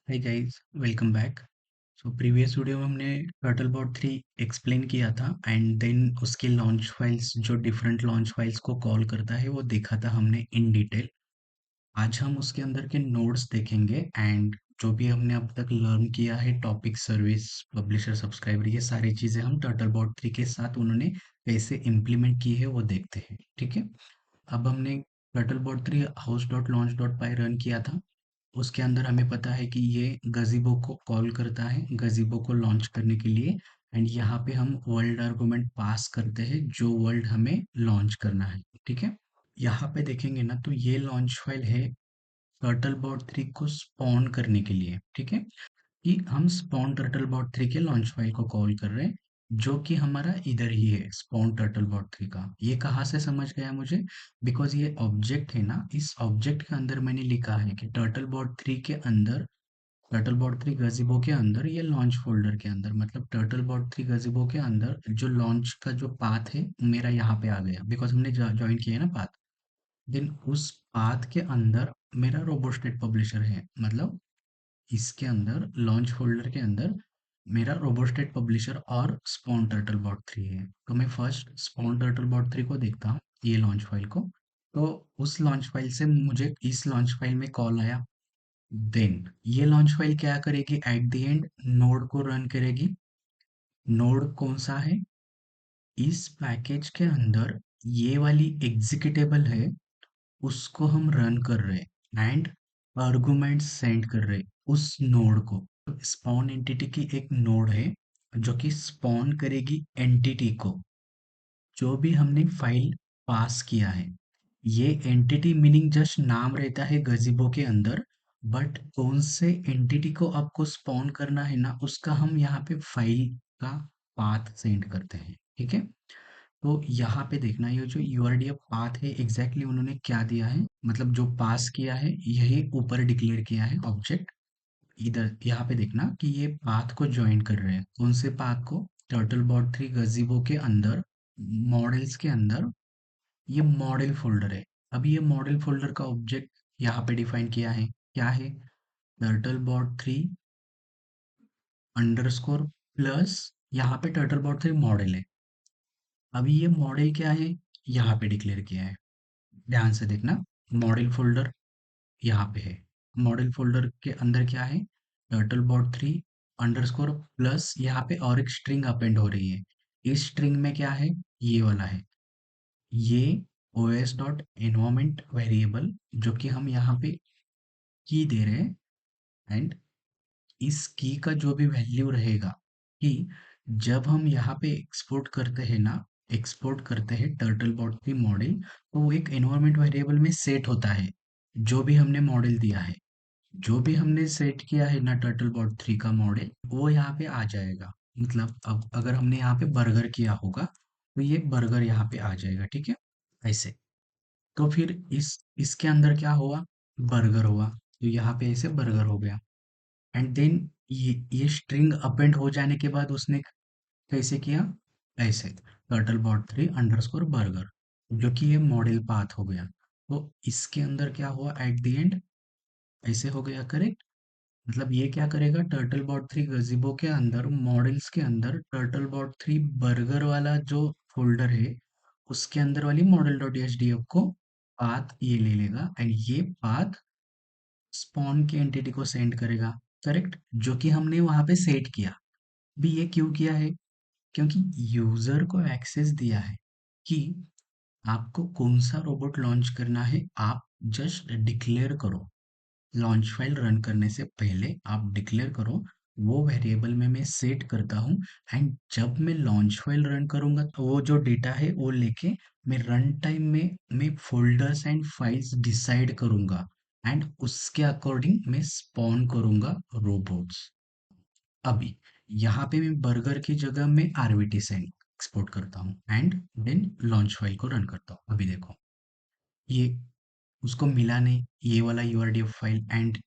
Hi guys, welcome back. So previous video में हमने टर्टलबॉट 3 explain किया था एंड देन उसके लॉन्च फाइल्स जो डिफरेंट लॉन्च फाइल्स को कॉल करता है वो देखा था हमने इन डिटेल। आज हम उसके अंदर के नोड्स देखेंगे एंड जो भी हमने अब तक लर्न किया है टॉपिक सर्विस पब्लिशर सब्सक्राइबर ये सारी चीज़ें हम टर्टलबॉट 3 के साथ उन्होंने कैसे इम्प्लीमेंट की है वो देखते हैं। ठीक है। अब हमने टर्टलबॉट 3 हाउस डॉट लॉन्च डॉट पाई रन किया था। उसके अंदर हमें पता है कि ये गज़ीबो को कॉल करता है गज़ीबो को लॉन्च करने के लिए एंड यहाँ पे हम वर्ल्ड आर्गुमेंट पास करते हैं जो वर्ल्ड हमें लॉन्च करना है। ठीक है। यहाँ पे देखेंगे ना तो ये लॉन्च फाइल है टर्टलबॉट 3 को स्पॉन करने के लिए। ठीक है। कि हम स्पॉन टर्टलबॉट 3 के लॉन्च फाइल को कॉल कर रहे हैं जो कि हमारा इधर ही है स्पॉन टर्टलबॉट 3 का। ये कहाँ से समझ गया मुझे? बिकॉज ये ऑब्जेक्ट है ना, इस ऑब्जेक्ट के अंदर मैंने लिखा है कि टर्टलबॉट 3 के अंदर टर्टलबॉट 3 गज़ीबो के अंदर ये लॉन्च फ़ोल्डर के अंदर मतलब टर्टलबॉट 3 गज़ीबो के अंदर जो लॉन्च का जो पाथ है मेरा यहाँ पे आ गया बिकॉज़ हमने जॉइन किया है ना पाथ। देन उस पाथ के अंदर मेरा रोबोस्टेट पब्लिशर है मतलब इसके अंदर लॉन्च फ़ोल्डर के अंदर मेरा रोबोस्टेट पब्लिशर और स्पॉन टर्टलबॉट 3 है। तो मैं फर्स्ट स्पॉन टर्टलबॉट 3 को देखता हूँ, ये लॉन्च फ़ाइल को। तो उस लॉन्च फ़ाइल से मुझे इस लॉन्च फ़ाइल में कॉल आया। देन ये लॉन्च फाइल क्या करेगी एट द एंड नोड को रन करेगी। नोड कौन सा है? इस पैकेज के अंदर ये वाली एग्जीक्यूटेबल है उसको हम रन कर रहे एंड आर्गुमेंट सेंड कर रहे उस नोड को। स्पॉन एंटिटी की एक नोड है जो कि स्पॉन करेगी एंटिटी को जो भी हमने फाइल पास किया है। ये एंटिटी मीनिंग जस्ट नाम रहता है गज़ीबो के अंदर बट कौन से एंटिटी को आपको स्पॉन करना है ना उसका हम यहाँ पे फाइल का पाथ सेंड करते हैं। ठीक है। तो यहाँ पे देखना ये जो यूआरडीएफ पाथ है एग्जैक्टली उन्होंने क्या दिया है मतलब जो पास किया है यही ऊपर डिक्लेयर किया है ऑब्जेक्ट। इधर यहाँ पे देखना कि ये पाथ को ज्वाइन कर रहे हैं कौन से पाथ को? टर्टल बॉट 3 गज़ीबो के अंदर मॉडल्स के अंदर ये मॉडल फ़ोल्डर है। अब ये मॉडल फ़ोल्डर का ऑब्जेक्ट यहाँ पे डिफ़ाइन किया है। क्या है? टर्टलबॉट 3 अंडरस्कोर प्लस यहाँ पे टर्टलबॉट 3 मॉडल है। अभी ये मॉडल क्या है? यहाँ पे डिक्लेयर किया है। ध्यान से देखना, मॉडल फ़ोल्डर यहाँ पे है। मॉडल फ़ोल्डर के अंदर क्या है? टर्टलबॉट 3 अंडरस्कोर प्लस यहाँ पे और एक स्ट्रिंग अपेंड हो रही है। इस स्ट्रिंग में क्या है? ये वाला है। ये os डॉट एनवायरनमेंट वेरिएबल जो कि हम यहाँ पे की दे रहे हैं एंड इस की का जो भी वैल्यू रहेगा कि जब हम यहाँ पे एक्सपोर्ट करते हैं ना, एक्सपोर्ट करते हैं टर्टल बॉट की मॉडल तो वो एक एनवायरनमेंट वेरिएबल में सेट होता है। जो भी हमने मॉडल दिया है, जो भी हमने सेट किया है ना टर्टल बॉट 3 का मॉडल वो यहाँ पे आ जाएगा। मतलब अब अगर हमने यहाँ पे बर्गर किया होगा तो ये बर्गर यहाँ पे आ जाएगा। ठीक है। ऐसे तो फिर इसके अंदर क्या हुआ? बर्गर हुआ तो यहाँ पे ऐसे बर्गर हो गया एंड देन ये स्ट्रिंग अपेंड हो जाने के बाद उसने कैसे किया? ऐसे टर्टल बॉट 3 अंडरस्कोर बर्गर जो कि ये मॉडल पाथ हो गया। तो इसके अंदर क्या हुआ एट द एंड? ऐसे हो गया करेक्ट। मतलब ये क्या करेगा टर्टल बॉट 3 गज़ीबो के अंदर मॉडल्स के अंदर टर्टल बॉट 3 बर्गर वाला जो फोल्डर है उसके अंदर वाली model dot H D F को पाथ ये ले लेगा एंड ये पाथ स्पॉन की एंटिटी को सेंड करेगा। करेक्ट। जो कि हमने वहां पे सेट किया। भी ये क्यों किया है? क्योंकि यूजर को एक्सेस दिया है कि आपको कौन सा रोबोट लॉन्च करना है। आप जस्ट डिक्लेयर करो। लॉन्च फाइल रन करने से पहले आप डिक्लेयर करो। वो वेरिएबल में मैं सेट करता हूँ एंड जब मैं लॉन्च फाइल रन करूंगा तो वो जो डेटा है वो लेके मैं रन टाइम में मैं फोल्डर्स एंड फाइल्स डिसाइड करूंगा एंड उसके अकॉर्डिंग मैं स्पॉन करूंगा रोबोट्स। अभी यहाँ पे मैं बर्गर की जगह में आरवीटी सेंड एक्सपोर्ट करता हूँ एंड देन लॉन्च फाइल को रन करता हूँ। अभी देखो ये उसको मिला नहीं ये वाला यूआरडीएफ फाइल एंड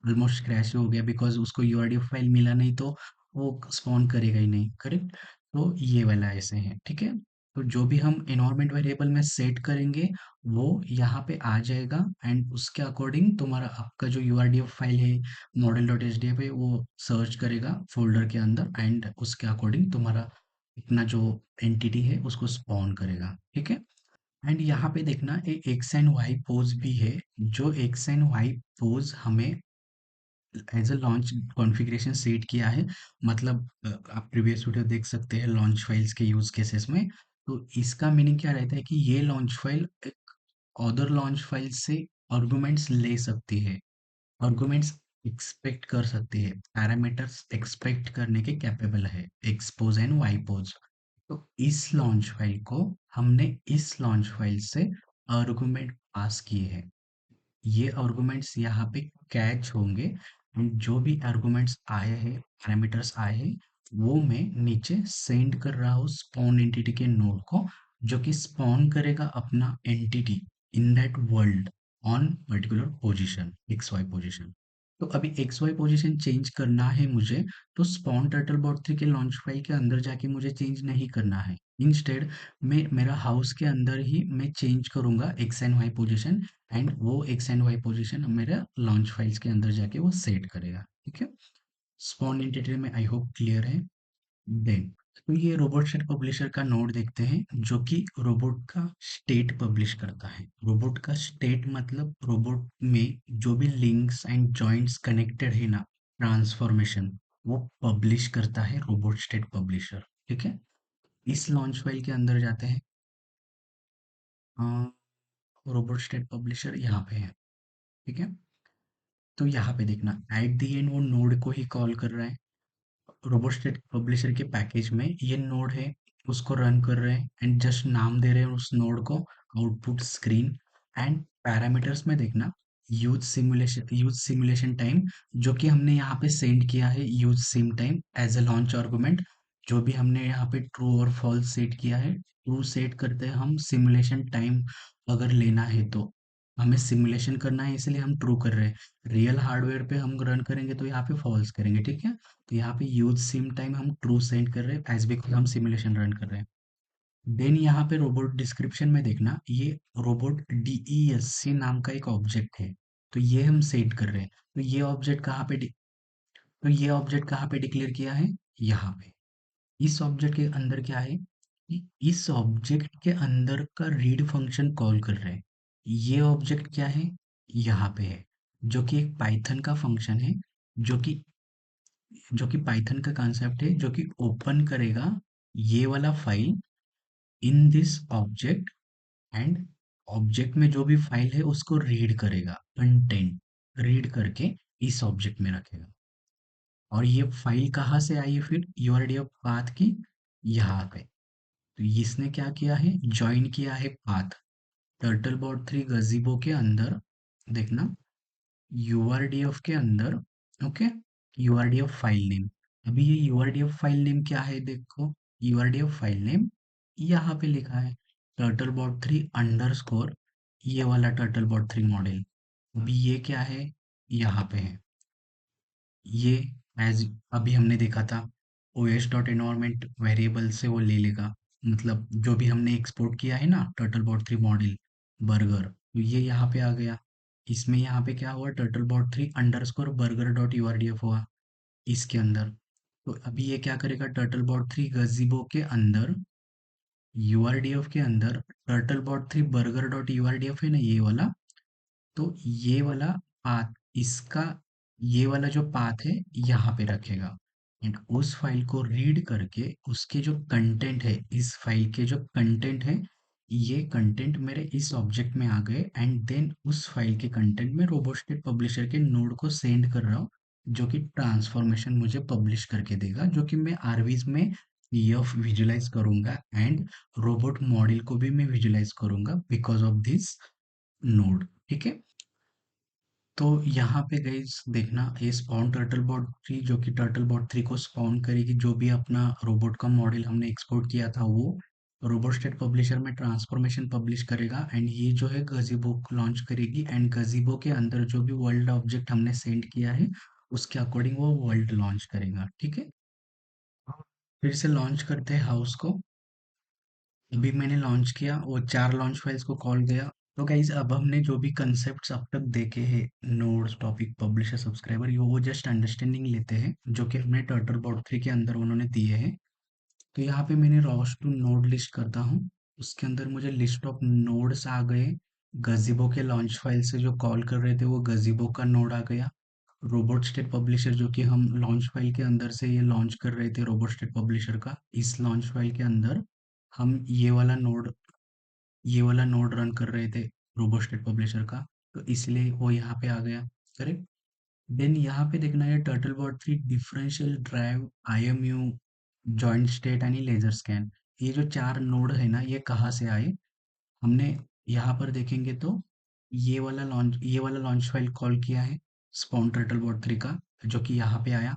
ऑलमोस्ट क्रैश हो गया बिकॉज उसको यूआरडीएफ फाइल मिला नहीं तो वो स्पॉन करेगा ही नहीं। करेक्ट। तो ये वाला ऐसे है। ठीक है। तो जो भी हम एनवायरनमेंट वेरिएबल में सेट करेंगे वो यहाँ पे आ जाएगा एंड उसके अकॉर्डिंग तुम्हारा आपका जो यूआरडीएफ फाइल है model dot H D F है वो सर्च करेगा फोल्डर के अंदर एंड उसके अकॉर्डिंग तुम्हारा अपना जो एंटिटी है उसको स्पॉन करेगा, ठीक है। एंड यहाँ पे देखना एक एक्स एंड वाई पोज भी है, जो एक्स एंड वाई पोज हमें as a launch configuration set किया है। मतलब आप प्रीवियस वीडियो देख सकते हैं लॉन्च फाइल्स के यूज़ केसेस में। तो इसका मीनिंग क्या रहता है कि ये लॉन्च फाइल एक अदर लॉन्च फाइल से आर्गुमेंट्स ले सकती है, आर्गुमेंट्स एक्सपेक्ट कर सकती है, पैरामीटर्स एक्सपेक्ट करने के कैपेबल है, एक्सपोज एंड वाई पोज। तो इस लॉन्च फाइल को हमने इस लॉन्च फाइल से आर्गुमेंट पास किए हैं। ये आर्गुमेंट्स यहाँ पे कैच होंगे एंड जो भी आर्गुमेंट्स आए हैं पैरामीटर्स आए हैं वो मैं नीचे सेंड कर रहा हूँ स्पॉन एंटिटी के नोड को, जो कि स्पॉन करेगा अपना entity in that world on particular position x y position. तो अभी एक्स वाई पोजीशन चेंज करना है मुझे, तो स्पॉन टर्टल बॉट 3 के लॉन्च फाइल के अंदर जाके मुझे चेंज नहीं करना है। इंस्टेड मैं मेरा हाउस के अंदर ही मैं चेंज करूंगा x and y position and वो एक्स एंड वाई पोजीशन मेरा लॉन्च फाइल्स के अंदर जाके वो सेट करेगा, ठीक है। स्पॉन एंटिटी में आई होप क्लियर है। देन तो ये रोबोट स्टेट पब्लिशर का नोड देखते हैं जो कि रोबोट का स्टेट पब्लिश करता है। रोबोट का स्टेट मतलब रोबोट में जो भी लिंक्स एंड जॉइंट्स कनेक्टेड है ना, ट्रांसफॉर्मेशन, वो पब्लिश करता है रोबोट स्टेट पब्लिशर, ठीक है। इस लॉन्च फाइल के अंदर जाते हैं, रोबोट स्टेट पब्लिशर यहाँ पे है, ठीक है। तो यहाँ पे देखना एट द एंड वो नोड को ही कॉल कर रहा है। रोबोस्टेट पब्लिशर के पैकेज में ये नोड है, उसको रन कर रहे हैं एंड जस्ट नाम दे रहे हैं उस नोड को आउटपुट स्क्रीन। एंड पैरामीटर्स में देखना यूज सिमुलेशन टाइम, जो कि हमने यहाँ पे सेंड किया है use sim time as a launch argument. जो भी हमने यहाँ पे ट्रू और फॉल्स सेट किया है, ट्रू सेट करते हैं हम सिमुलेशन टाइम अगर लेना है तो हमें सिमुलेशन करना है इसलिए हम ट्रू कर रहे हैं। रियल हार्डवेयर पे हम रन करेंगे तो यहाँ पे फॉल्स करेंगे, ठीक है। तो यहाँ पे यूज सिम टाइम हम ट्रू सेंड कर रहे हैं एज बिकॉज हम सिमुलेशन रन कर रहे हैं। देन यहाँ पे रोबोट डिस्क्रिप्शन में देखना ये रोबोट DESC नाम का एक ऑब्जेक्ट है, तो ये हम सेट कर रहे हैं। तो ये ऑब्जेक्ट कहाँ पे डिक्लेयर किया है, यहाँ पे। इस ऑब्जेक्ट के अंदर क्या है कि इस ऑब्जेक्ट के अंदर का रीड फंक्शन कॉल कर रहे हैं। ये ऑब्जेक्ट क्या है, यहाँ पे है, जो कि एक पाइथन का फंक्शन है, जो कि पाइथन का कॉन्सेप्ट है, जो कि ओपन करेगा ये वाला file in this object and object में जो भी फाइल है उसको रीड करेगा, कंटेंट रीड करके इस ऑब्जेक्ट में रखेगा। और ये फाइल कहाँ से आई है फिर यूआरडीएफ पाथ की, यहाँ पे। तो इसने क्या किया है, ज्वाइन किया है पाथ टर्टलबॉट 3 गजीबो के अंदर। देखना यूआरडीएफ के अंदर, ओके, यूआरडीएफ फाइल नेम। अभी ये यूआरडीएफ फाइल नेम क्या है, देखो यूआरडीएफ फाइल नेम यहाँ पे लिखा है टर्टलबॉट 3 अंडरस्कोर, ये वाला टर्टलबॉट 3 मॉडल। अभी ये क्या है, यहाँ पे है ये, एज अभी हमने देखा था os डॉट एनवायरमेंट वेरिएबल से वो ले लेगा। मतलब जो भी हमने एक्सपोर्ट किया है ना टर्टलबॉट 3 मॉडल बर्गर, तो ये यहाँ पे आ गया। इसमें यहाँ पे क्या हुआ, टर्टलबॉट 3 अंडरस्कोर बर्गर डॉट यूआरडीएफ हुआ इसके अंदर। तो अभी ये क्या करेगा, टर्टलबॉट 3 गजीबो के अंदर यूआरडीएफ के अंदर टर्टलबॉट 3 बर्गर डॉट यूआरडीएफ है ना ये वाला, तो ये वाला पाथ, इसका ये वाला जो पाथ है यहाँ पे रखेगा एंड उस फाइल को रीड करके उसके जो कंटेंट है, इस फाइल के जो कंटेंट है, ये कंटेंट मेरे इस ऑब्जेक्ट में आ गए एंड देन उस फाइल के कंटेंट में रोबोस्टेट पब्लिशर के नोड को सेंड कर रहा हूँ, जो कि ट्रांसफॉर्मेशन मुझे पब्लिश करके देगा, जो कि मैं आरवीज में यह विजुलाइज करूंगा एंड रोबोट मॉडल को भी मैं विजुलाइज करूंगा बिकॉज ऑफ दिस नोड, ठीक है। तो यहाँ पे गाइस देखना ये स्पॉन टर्टलबॉट 3 जो कि टर्टलबॉट 3 को स्पॉन करेगी, जो भी अपना रोबोट का मॉडल हमने एक्सपोर्ट किया था वो रोबोट स्टेट पब्लिशर में ट्रांसफॉर्मेशन पब्लिश करेगा एंड ये जो है गजीबो लॉन्च करेगी एंड गजीबो के अंदर जो भी वर्ल्ड ऑब्जेक्ट हमने सेंड किया है उसके अकॉर्डिंग वो वर्ल्ड लॉन्च करेगा, ठीक है। फिर से लॉन्च करते हैं हाउस को। अभी मैंने लॉन्च किया, वो 4 लॉन्च फाइल्स को कॉल गया। तो गाइज़ अब हमने जो भी कंसेप्ट्स अब तक देखे हैं, नोड्स, टॉपिक, पब्लिशर, सब्सक्राइबर, ये वो जस्ट अंडरस्टैंडिंग लेते हैं, जो कि हमें टर्टलबॉट 3 के अंदर उन्होंने दिए हैं। तो यहाँ पे मैंने रॉस टू नोड लिस्ट करता हूँ। उसके अंदर मुझे लिस्ट ऑफ नोड्स आ गए। गज़ीबो के लॉन्च फाइल से जो कॉल कर रहे थे, वो गज़ीबो का नोड आ गया। रोबोट स्टेट पब्लिशर, जो कि हम लॉन्च फाइल के अंदर से ये लॉन्च कर रहे थे रोबोट स्टेट पब्लिशर का, इस लॉन्च फाइल के अंदर हम ये वाला नोड रन कर रहे थे रोबोट स्टेट पब्लिशर का। तो इसलिए वो यहाँ पे आ गया। करेक्ट। देन यहाँ पे देखना है टर्टलबॉट 3 differential drive, IMU, joint state आणि लेजर स्कैन। ये जो 4 नोड है ना, ये कहाँ से आए? हमने यहाँ पर देखेंगे तो ये वाला लॉन्च फाइल कॉल किया है स्पॉन टर्टलबॉट 3 का, जो कि यहाँ पे आया।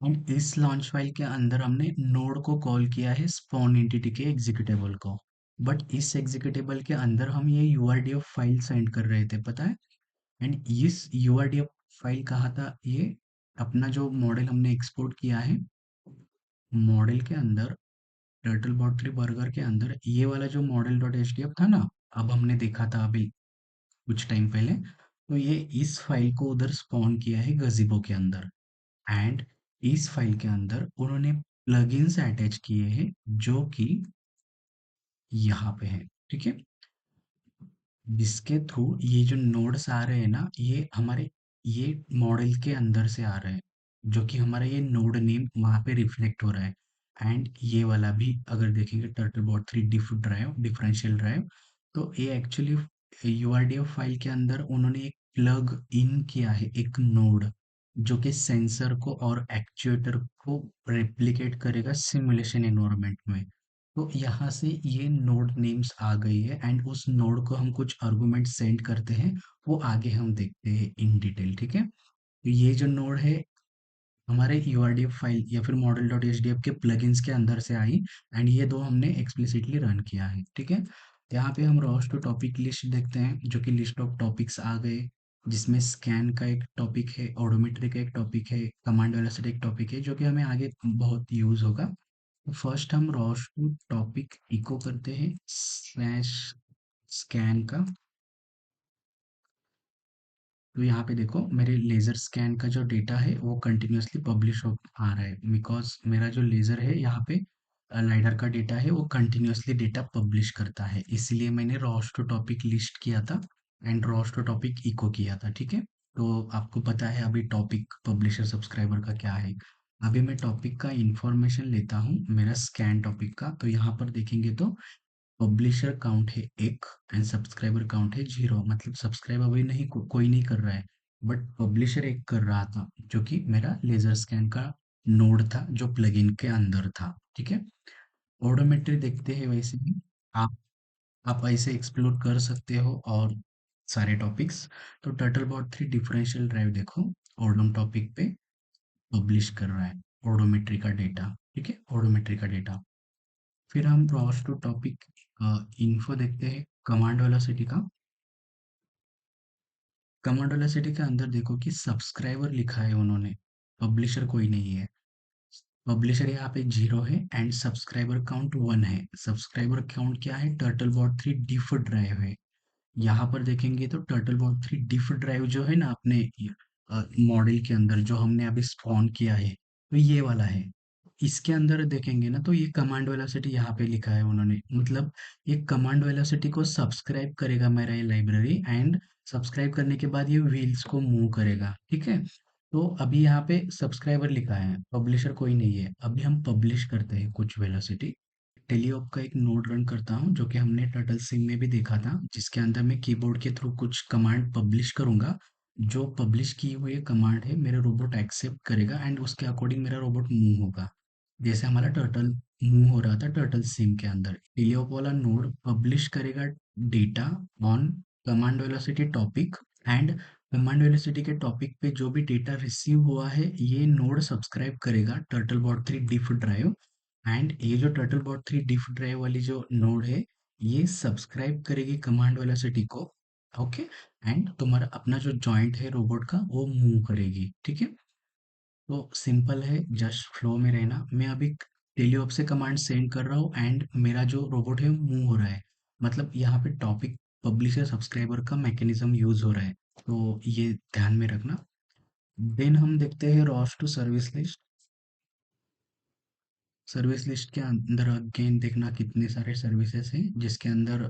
एंड इस लॉन्च फाइल के अंदर हमने नोड को कॉल किया है स्पॉन एंटिटी के एग्जीक्यूटेबल को। बट इस एग्जीक्यूटेबल के अंदर हम ये यूआरडीएफ फाइल सेंड कर रहे थे, पता है? एंड इस यूआरडीएफ फाइल कहा था ये, अपना जो मॉडल हमने एक्सपोर्ट किया है, मॉडल के अंदर टर्टल बॉट 3 बर्गर के अंदर ये वाला जो model dot H D F था ना, अब हमने देखा था अभी कुछ टाइम पहले, तो ये इस फाइल को उधर स्पॉन किया है गजीबो के अंदर। एंड इस फाइल के अंदर उन्होंने प्लगइन्स अटैच किए हैं, जो कि यहाँ पे है। ठीक है। जिसके थ्रू ये जो नोड्स आ रहे हैं ना, ये मॉडल के अंदर से आ रहे हैं, जो कि हमारा ये नोड नेम वहाँ पे रिफ्लेक्ट हो रहा है। एंड ये वाला भी अगर देखेंगे turtle bot 3 diff drive, differential drive, तो ये एक्चुअली यूआरडीएफ फाइल के अंदर उन्होंने एक प्लग इन किया है, एक नोड, जो कि सेंसर को और एक्चुएटर को रेप्लिकेट करेगा सिमुलेशन एनवायरनमेंट में। तो यहाँ से ये नोड नेम्स आ गई है, एंड उस नोड को हम कुछ आर्गुमेंट सेंड करते हैं, वो आगे हम देखते हैं इन डिटेल। ठीक है। तो ये जो नोड है हमारे यूआरडीएफ फाइल या फिर model dot H D F के प्लगइन्स के अंदर से आई। एंड ये दो हमने एक्सप्लिसिटली रन किया है। ठीक है। तो यहाँ पे हम रॉस टू टॉपिक लिस्ट देखते हैं, जो कि लिस्ट ऑफ टॉपिक्स आ गए, जिसमें स्कैन का एक टॉपिक है, ओडोमेट्री का एक टॉपिक है, कमांड वेलोसिटी एक टॉपिक है, जो कि हमें आगे बहुत यूज होगा। फर्स्ट हम रॉस टू टॉपिक इको करते हैं स्लैश स्कैन का। तो यहाँ पे देखो मेरे लेज़र स्कैन का जो डेटा है वो कंटिन्यूअसली पब्लिश हो आ रहा है, बिकॉज मेरा जो लेज़र है यहाँ पे लाइडर का डेटा है, वो कंटिन्यूअसली डेटा पब्लिश करता है, इसलिए मैंने रॉस टू टॉपिक लिस्ट किया था and ROS two topic echo किया था। ठीक है। तो आपको पता है अभी टॉपिक पब्लिशर सब्सक्राइबर का क्या है। अभी मैं टॉपिक का इंफॉर्मेशन लेता हूँ मेरा स्कैन टॉपिक का। तो यहाँ पर देखेंगे तो पब्लिशर काउंट है 1 एंड सब्सक्राइबर काउंट है 0, मतलब सब्सक्राइब अभी नहीं कोई नहीं कर रहा है, बट पब्लिशर एक कर रहा था, जो कि मेरा लेजर स्कैन का नोड था जो प्लगइन के अंदर था। ठीक है। ओडोमेट्री देखते हैं वैसे ही, आप आप ऐसे एक्सप्लोर कर सकते हो और सारे टॉपिक्स। तो टर्टलबॉट 3 डिफरेंशियल ड्राइव देखो, ओडोम टॉपिक पे पब्लिश कर रहा है ओडोमेट्री का डेटा। ठीक है। ओडोमेट्री का डेटा। फिर हम रॉस टू टॉपिक इन्फो देखते हैं कमांड वेलोसिटी का। कमांड वेलोसिटी के अंदर देखो कि सब्सक्राइबर लिखा है उन्होंने, पब्लिशर कोई नहीं है। पब्लिशर यहाँ पे 0 है एंड सब्सक्राइबर काउंट 1 है। सब्सक्राइबर काउंट क्या है? टर्टल बॉट 3 डिफ ड्राइव है। यहाँ पर देखेंगे तो टर्टल बॉट 3 डिफ ड्राइव जो है ना अपने मॉडल के अंदर जो हमने अभी स्पॉन किया है, तो ये वाला है। इसके अंदर देखेंगे ना तो ये कमांड वेलोसिटी यहाँ पे लिखा है उन्होंने, मतलब ये कमांड वेलोसिटी को सब्सक्राइब करेगा मेरा ये लाइब्रेरी, एंड सब्सक्राइब करने के बाद ये व्हील्स को मूव करेगा। ठीक है। तो अभी यहाँ पे सब्सक्राइबर लिखा है, पब्लिशर कोई नहीं है। अभी हम पब्लिश करते हैं कुछ वेलोसिटी। टेलीऑप का एक नोड रन करता हूँ, जो कि हमने टर्टल सिम में भी देखा था, जिसके अंदर मैं कीबोर्ड के थ्रू कुछ कमांड पब्लिश करूंगा। जो पब्लिश की हुई कमांड है मेरा रोबोट एक्सेप्ट करेगा एंड उसके अकॉर्डिंग मेरा रोबोट मूव होगा, जैसे हमारा टर्टल मूव हो रहा था टर्टल सिम के अंदर। टेलीऑप वाला नोड पब्लिश करेगा data on command velocity topic, and command velocity के टॉपिक पे जो भी डेटा रिसीव हुआ है ये नोड सब्सक्राइब करेगा turtle bot 3 diff drive. And ये जो टर्टल बॉट 3 डिफ ड्राइव वाली जो नोड है, ये सब्सक्राइब करेगी कमांड वेलोसिटी को। ओके। एंड तुम्हारा अपना जो जॉइंट है रोबोट का वो मूव करेगी। ठीक है। तो सिंपल है, जस्ट फ्लो में रहना। मैं अभी टेलीऑप से कमांड सेंड कर रहा हूँ एंड मेरा जो रोबोट है मूव हो रहा है। मतलब यहाँ पे टॉपिक पब्लिशर सब्सक्राइबर का मैकेनिज्म यूज हो रहा है, तो ये ध्यान में रखना। देन हम देखते हैं ROS two service list. Service list के अंदर अगेन देखना कितने सारे सर्विसेज हैं जिसके अंदर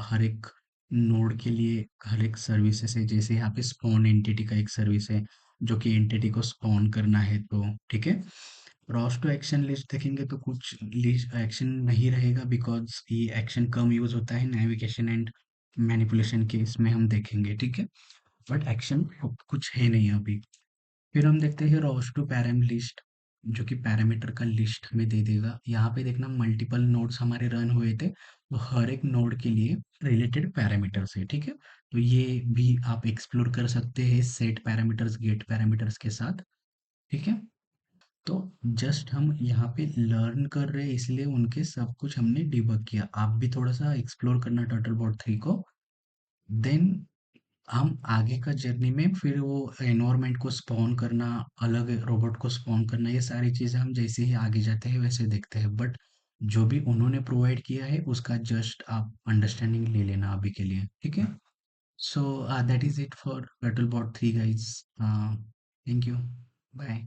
हर एक नोड के लिए हर एक सर्विसेज है। जैसे यहाँ पे स्पॉन एंटिटी का एक सर्विस है जो कि एंटिटी को स्पॉन करना है, तो ठीक है। रॉस टू एक्शन लिस्ट देखेंगे तो कुछ लिस्ट एक्शन नहीं रहेगा बिकॉज ये एक्शन कम यूज होता है नेविगेशन एंड मैनिपुलेशन के, इसमें हम देखेंगे, ठीक है। बट एक्शन कुछ है नहीं अभी। फिर हम देखते हैं रॉस टू पैराम लिस्ट, जो कि पैरामीटर का लिस्ट हमें दे देगा। यहाँ पे देखना मल्टीपल नोड्स हमारे रन हुए थे, तो हर एक नोड के लिए रिलेटेड पैरामीटर्स है, ठीक है। तो ये भी आप एक्सप्लोर कर सकते हैं सेट पैरामीटर्स गेट पैरामीटर्स के साथ, ठीक है। तो जस्ट हम यहाँ पे लर्न कर रहे हैं इसलिए उनके सब कुछ हमने डिबग किया। आप भी थोड़ा सा एक्सप्लोर करना टर्टलबॉट 3 को। देन हम आगे का जर्नी में फिर वो एनवायरनमेंट को स्पॉन करना, अलग रोबोट को स्पॉन करना, ये सारी चीज़ें हम जैसे ही आगे जाते हैं वैसे देखते हैं। बट जो भी उन्होंने प्रोवाइड किया है उसका जस्ट आप अंडरस्टैंडिंग ले लेना अभी के लिए, ठीक है। So that is it for TurtleBot 3 guys. Thank you. Bye.